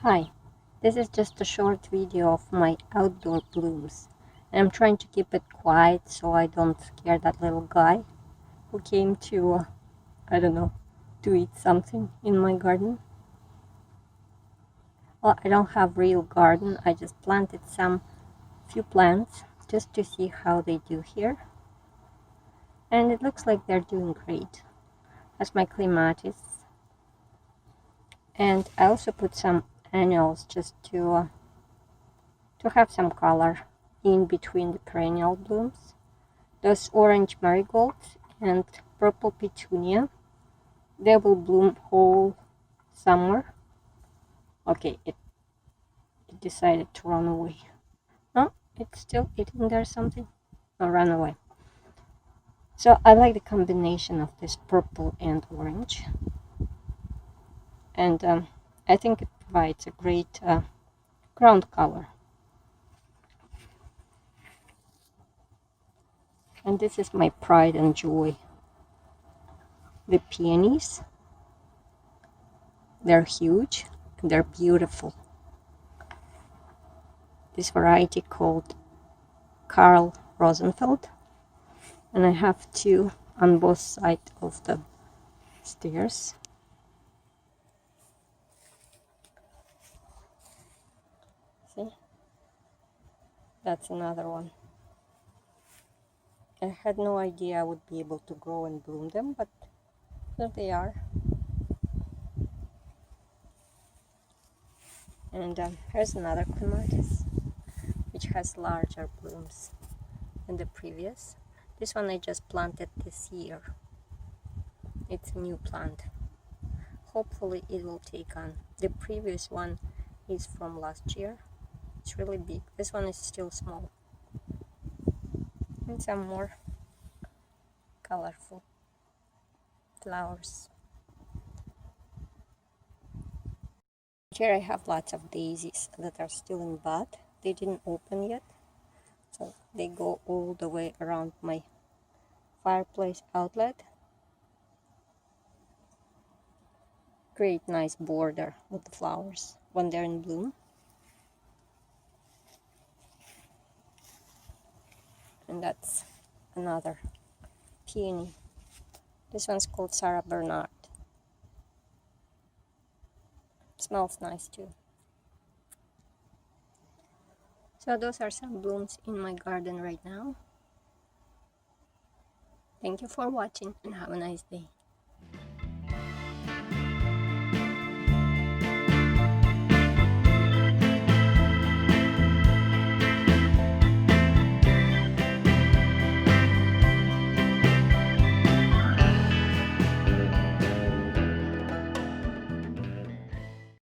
Hi, this is just a short video of my outdoor blooms. And I'm trying to keep it quiet so I don't scare that little guy who came to, I don't know, to eat something in my garden. Well, I don't have real garden, I just planted few plants just to see how they do here. And it looks like they're doing great. That's my clematis. And I also put some annuals just to have some color in between the perennial blooms. Those orange marigolds and purple petunia, they will bloom whole summer. Okay, it decided to run away. No, it's still eating there something. No, run away. So I like the combination of this purple and orange. And I think it provides a great ground color. And this is my pride and joy. The peonies. They're huge and they're beautiful. This variety called Karl Rosenfeld, and I have two on both sides of the stairs. See, that's another one. I had no idea I would be able to grow and bloom them, but there they are. And here's another clematis, which has larger blooms than the previous. This one I just planted this year. It's a new plant. Hopefully it will take on. The previous one is from last year. It's really big. This one is still small. And some more colorful flowers. Here I have lots of daisies that are still in bud. They didn't open yet, so they go all the way around my fireplace outlet. Create nice border with the flowers when they're in bloom. And that's another peony. This one's called Sarah Bernard. Smells nice too. So those are some blooms in my garden right now. Thank you for watching and have a nice day.